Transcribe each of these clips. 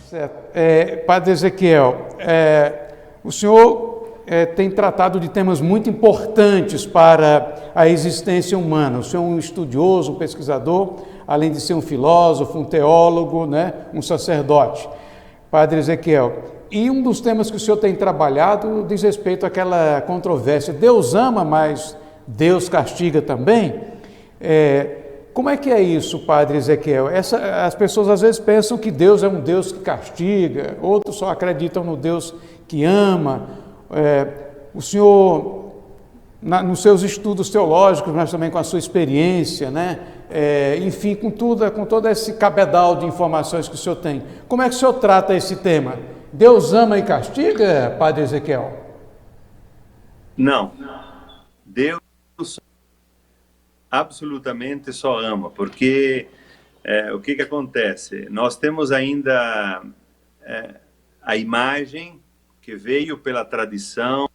Certo. Padre Ezequiel, o senhor tem tratado de temas muito importantes para a existência humana. O senhor é um estudioso, um pesquisador, além de ser um filósofo, um teólogo, né, um sacerdote. Padre Ezequiel, e um dos temas que o senhor tem trabalhado diz respeito àquela controvérsia: Deus ama, mas Deus castiga também? Como é que é isso, Padre Ezequiel? As pessoas às vezes pensam que Deus é um Deus que castiga, outros só acreditam no Deus que ama. O senhor, nos seus estudos teológicos, mas também com a sua experiência, né? Enfim, com todo esse cabedal de informações que o senhor tem, como é que o senhor trata esse tema? Deus ama e castiga, Padre Ezequiel? Não. Deus absolutamente só ama, porque o que acontece? Nós temos ainda a imagem que veio pela tradição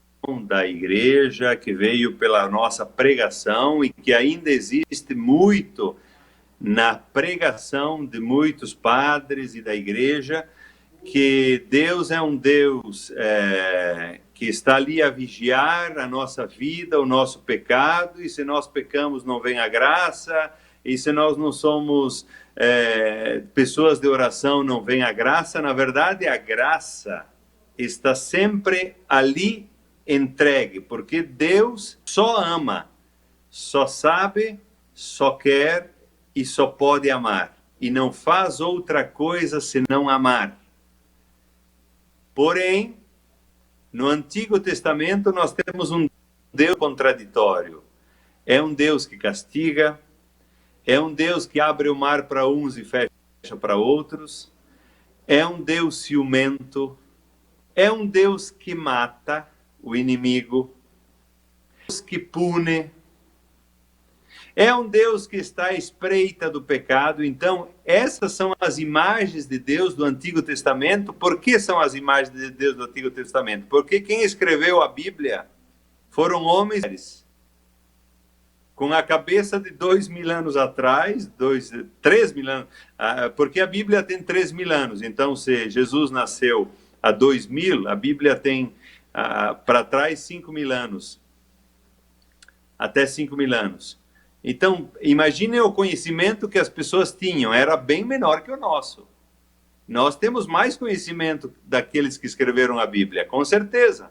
da igreja, que veio pela nossa pregação e que ainda existe muito na pregação de muitos padres e da igreja, que Deus é um Deus que está ali a vigiar a nossa vida, o nosso pecado, e se nós pecamos não vem a graça, e se nós não somos pessoas de oração não vem a graça. Na verdade, a graça está sempre ali entregue, porque Deus só ama, só sabe, só quer e só pode amar, e não faz outra coisa senão amar. Porém, no Antigo Testamento nós temos um Deus contraditório. É um Deus que castiga, é um Deus que abre o mar para uns e fecha para outros, é um Deus ciumento, é um Deus que mata o inimigo, Deus que pune, é um Deus que está à espreita do pecado. Então, essas são as imagens de Deus do Antigo Testamento. Por que são as imagens de Deus do Antigo Testamento? Porque quem escreveu a Bíblia foram homens com a cabeça de 2.000 anos atrás, 3.000 anos, porque a Bíblia tem 3.000 anos. Então, se Jesus nasceu há 2.000, a Bíblia tem para trás 5.000 anos, até 5.000 anos. Então, imaginem o conhecimento que as pessoas tinham, era bem menor que o nosso. Nós temos mais conhecimento daqueles que escreveram a Bíblia, com certeza.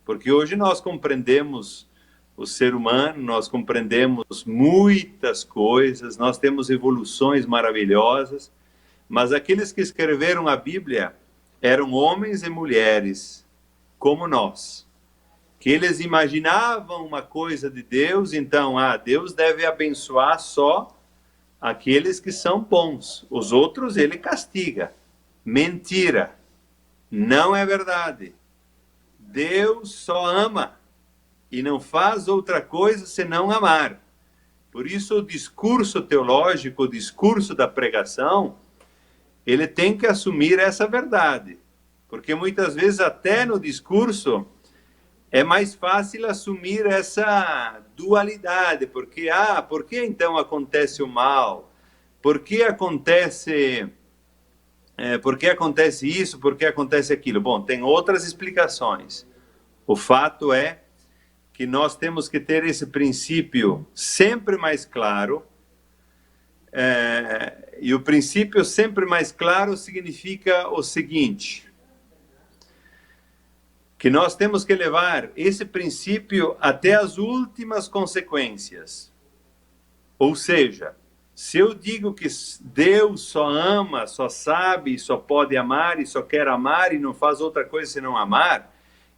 Porque hoje nós compreendemos o ser humano, nós compreendemos muitas coisas, nós temos evoluções maravilhosas, mas aqueles que escreveram a Bíblia eram homens e mulheres, como nós, que eles imaginavam uma coisa de Deus. Então, Deus deve abençoar só aqueles que são bons, os outros ele castiga. Mentira, não é verdade. Deus só ama e não faz outra coisa senão amar. Por isso o discurso teológico, o discurso da pregação, ele tem que assumir essa verdade, porque muitas vezes até no discurso é mais fácil assumir essa dualidade, porque, por que então acontece o mal? Por que acontece isso? Por que acontece aquilo? Bom, tem outras explicações. O fato é que nós temos que ter esse princípio sempre mais claro, e o princípio sempre mais claro significa o seguinte: que nós temos que levar esse princípio até as últimas consequências. Ou seja, se eu digo que Deus só ama, só sabe, só pode amar e só quer amar e não faz outra coisa senão amar,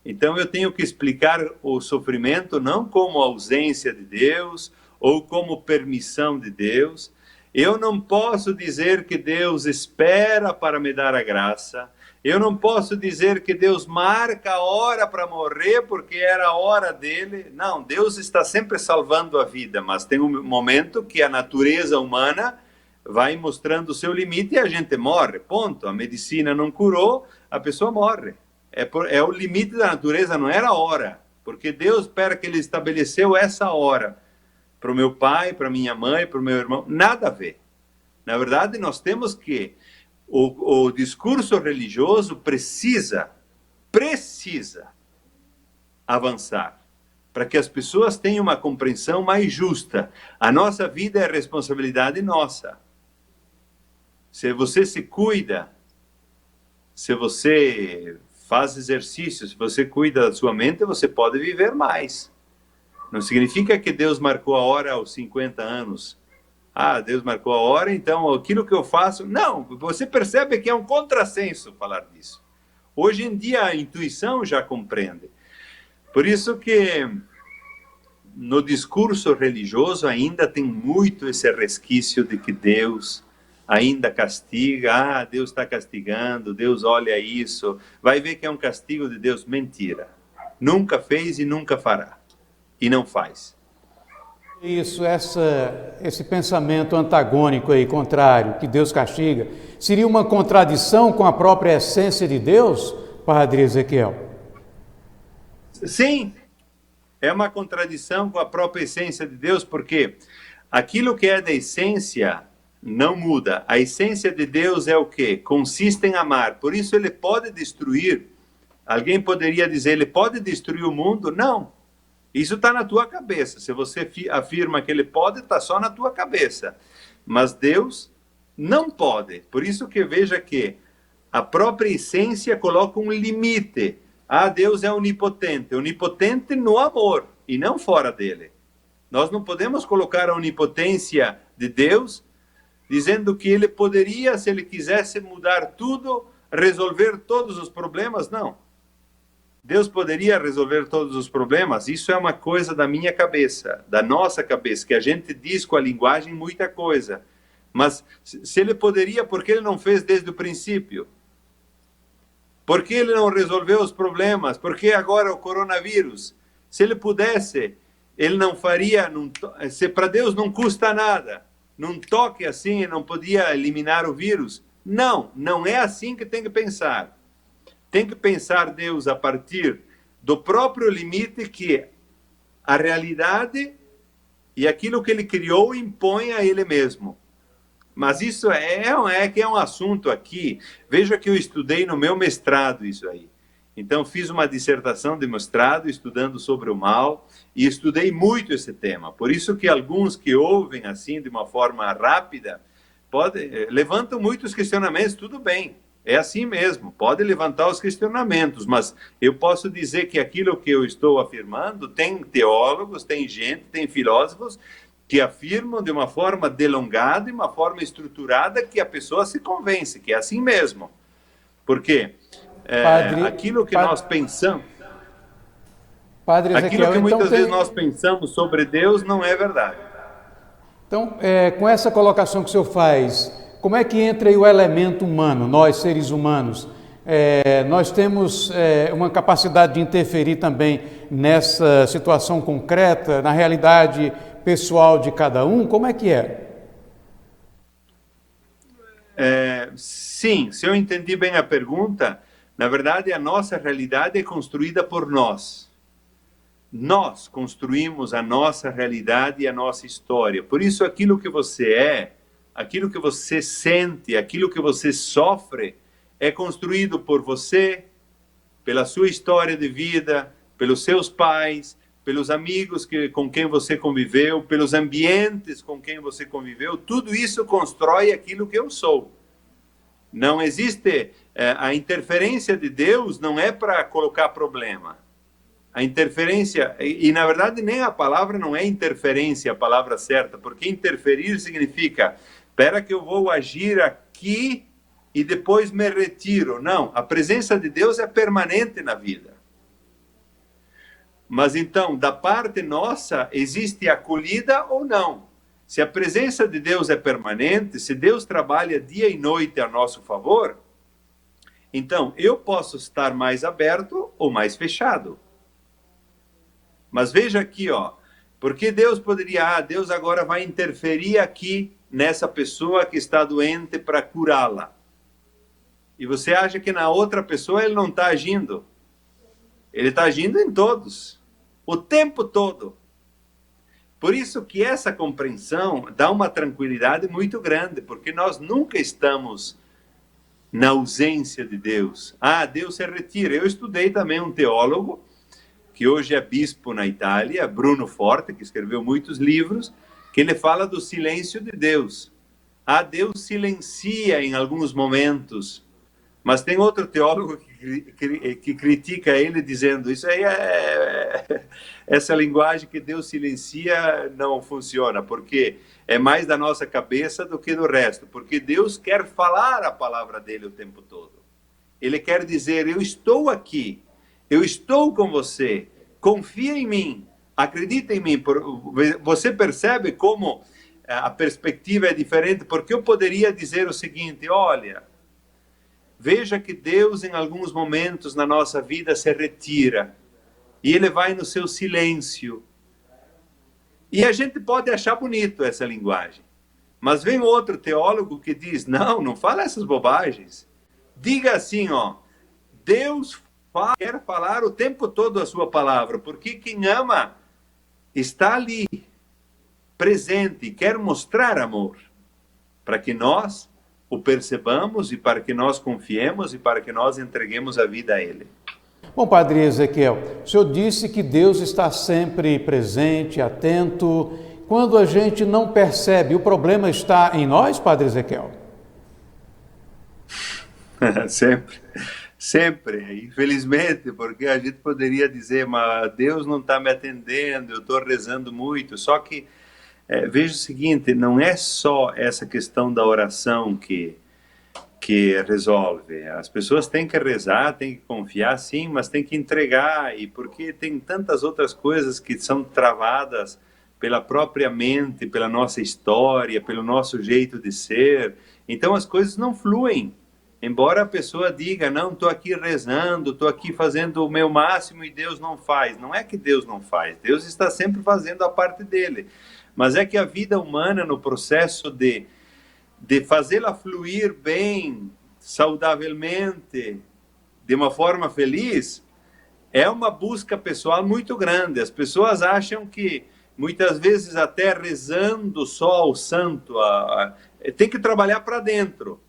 então eu tenho que explicar o sofrimento não como ausência de Deus ou como permissão de Deus. Eu não posso dizer que Deus espera para me dar a graça. Eu não posso dizer que Deus marca a hora para morrer porque era a hora dele. Não, Deus está sempre salvando a vida, mas tem um momento que a natureza humana vai mostrando o seu limite e a gente morre, ponto. A medicina não curou, a pessoa morre. É o limite da natureza, não era a hora, porque Deus espera que ele estabeleceu essa hora para o meu pai, para minha mãe, para o meu irmão, nada a ver. Na verdade, nós temos que o discurso religioso precisa avançar, para que as pessoas tenham uma compreensão mais justa. A nossa vida é responsabilidade nossa. Se você se cuida, se você faz exercício, se você cuida da sua mente, você pode viver mais. Não significa que Deus marcou a hora aos 50 anos. Ah, Deus marcou a hora, então aquilo que eu faço... Não, você percebe que é um contrassenso falar disso. Hoje em dia a intuição já compreende. Por isso que no discurso religioso ainda tem muito esse resquício de que Deus ainda castiga. Ah, Deus está castigando, Deus olha isso, vai ver que é um castigo de Deus. Mentira. Nunca fez e nunca fará. E não faz. Isso, esse pensamento antagônico aí, contrário, que Deus castiga, seria uma contradição com a própria essência de Deus, Padre Ezequiel? Sim, é uma contradição com a própria essência de Deus, porque aquilo que é da essência não muda. A essência de Deus é o quê? Consiste em amar. Por isso ele pode destruir. Alguém poderia dizer, ele pode destruir o mundo? Não. Isso está na tua cabeça. Se você afirma que ele pode, está só na tua cabeça. Mas Deus não pode. Por isso que veja que a própria essência coloca um limite. Ah, Deus é onipotente. Onipotente no amor e não fora dele. Nós não podemos colocar a onipotência de Deus dizendo que ele poderia, se ele quisesse mudar tudo, resolver todos os problemas. Não. Deus poderia resolver todos os problemas? Isso é uma coisa da minha cabeça, da nossa cabeça, que a gente diz com a linguagem muita coisa. Mas se ele poderia, por que ele não fez desde o princípio? Por que ele não resolveu os problemas? Por que agora o coronavírus? Se ele pudesse, ele não faria... Se para Deus não custa nada, num toque assim, não podia eliminar o vírus? Não, não é assim que tem que pensar. Tem que pensar Deus a partir do próprio limite que a realidade e aquilo que ele criou impõe a ele mesmo. Mas isso é um assunto aqui. Veja que eu estudei no meu mestrado isso aí. Então fiz uma dissertação de mestrado estudando sobre o mal e estudei muito esse tema. Por isso que alguns que ouvem assim de uma forma rápida levantam muitos questionamentos, tudo bem. É assim mesmo, pode levantar os questionamentos, mas eu posso dizer que aquilo que eu estou afirmando, tem teólogos, tem gente, tem filósofos que afirmam de uma forma delongada e uma forma estruturada que a pessoa se convence, que é assim mesmo. Porque aquilo que nós pensamos, Padre Ezequiel, aquilo que muitas vezes nós pensamos sobre Deus não é verdade. Então, com essa colocação que o senhor faz, como é que entra aí o elemento humano, nós seres humanos? Nós temos uma capacidade de interferir também nessa situação concreta, na realidade pessoal de cada um? Como é que é? Sim, se eu entendi bem a pergunta, na verdade a nossa realidade é construída por nós. Nós construímos a nossa realidade e a nossa história. Por isso aquilo que você é, aquilo que você sente, aquilo que você sofre, é construído por você, pela sua história de vida, pelos seus pais, pelos amigos com quem você conviveu, pelos ambientes com quem você conviveu. Tudo isso constrói aquilo que eu sou. Não existe... a interferência de Deus não é para colocar problema. A interferência... E, na verdade, nem a palavra não é interferência a palavra certa, porque interferir significa... Espera que eu vou agir aqui e depois me retiro. Não, a presença de Deus é permanente na vida. Mas então, da parte nossa, existe acolhida ou não? Se a presença de Deus é permanente, se Deus trabalha dia e noite a nosso favor, então eu posso estar mais aberto ou mais fechado. Mas veja aqui, ó, porque Deus poderia, Deus agora vai interferir aqui nessa pessoa que está doente para curá-la. E você acha que na outra pessoa ele não está agindo? Ele está agindo em todos, o tempo todo. Por isso que essa compreensão dá uma tranquilidade muito grande, porque nós nunca estamos na ausência de Deus. Ah, Deus se retira. Eu estudei também um teólogo, que hoje é bispo na Itália, Bruno Forte, que escreveu muitos livros, que ele fala do silêncio de Deus. Ah, Deus silencia em alguns momentos. Mas tem outro teólogo que critica ele dizendo, isso aí essa linguagem que Deus silencia não funciona, porque é mais da nossa cabeça do que do resto, porque Deus quer falar a palavra dele o tempo todo. Ele quer dizer, eu estou aqui, eu estou com você, confia em mim, acredita em mim. Você percebe como a perspectiva é diferente? Porque eu poderia dizer o seguinte, olha, veja que Deus em alguns momentos na nossa vida se retira e ele vai no seu silêncio. E a gente pode achar bonito essa linguagem. Mas vem outro teólogo que diz, não, não fala essas bobagens. Diga assim, ó, Deus quer falar o tempo todo a sua palavra, porque quem ama está ali, presente, quer mostrar amor, para que nós o percebamos e para que nós confiemos e para que nós entreguemos a vida a Ele. Bom, Padre Ezequiel, o senhor disse que Deus está sempre presente, atento. Quando a gente não percebe, o problema está em nós, Padre Ezequiel? Sempre. Infelizmente, porque a gente poderia dizer, mas Deus não está me atendendo, eu estou rezando muito. Só que, veja o seguinte, não é só essa questão da oração que resolve. As pessoas têm que rezar, têm que confiar, sim, mas têm que entregar, e porque tem tantas outras coisas que são travadas pela própria mente, pela nossa história, pelo nosso jeito de ser. Então as coisas não fluem. Embora a pessoa diga, não, estou aqui rezando, estou aqui fazendo o meu máximo e Deus não faz. Não é que Deus não faz, Deus está sempre fazendo a parte dele. Mas é que a vida humana, no processo de fazê-la fluir bem, saudavelmente, de uma forma feliz, é uma busca pessoal muito grande. As pessoas acham que, muitas vezes, até rezando só ao santo, tem que trabalhar para dentro.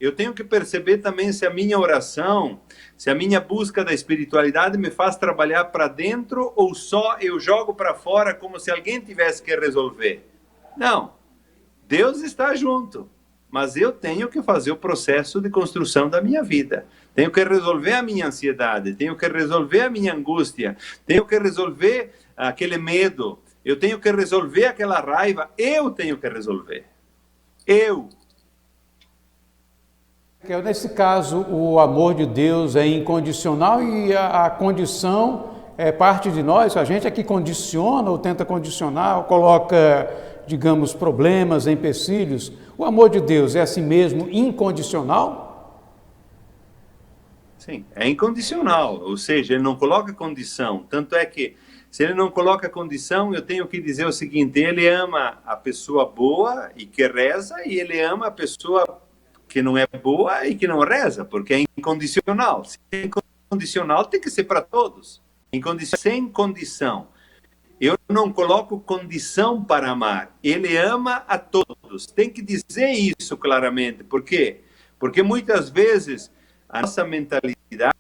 Eu tenho que perceber também se a minha oração, se a minha busca da espiritualidade me faz trabalhar para dentro ou só eu jogo para fora como se alguém tivesse que resolver. Não. Deus está junto, mas eu tenho que fazer o processo de construção da minha vida. Tenho que resolver a minha ansiedade, tenho que resolver a minha angústia, tenho que resolver aquele medo, eu tenho que resolver aquela raiva, eu tenho que resolver. Nesse caso, o amor de Deus é incondicional e a condição é parte de nós, a gente é que condiciona ou tenta condicionar, ou coloca, digamos, problemas, empecilhos. O amor de Deus é assim mesmo incondicional? Sim, é incondicional, ou seja, ele não coloca condição. Tanto é que, se ele não coloca condição, eu tenho que dizer o seguinte, ele ama a pessoa boa e que reza, e ele ama a pessoa que não é boa e que não reza, porque é incondicional. Se é incondicional, tem que ser para todos. Sem condição. Eu não coloco condição para amar. Ele ama a todos. Tem que dizer isso claramente. Por quê? Porque muitas vezes a nossa mentalidade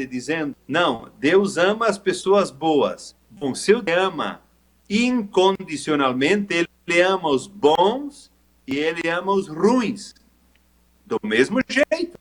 dizendo, não, Deus ama as pessoas boas. Bom, se Deus ama incondicionalmente, ele ama os bons e ele ama os ruins. Do mesmo jeito.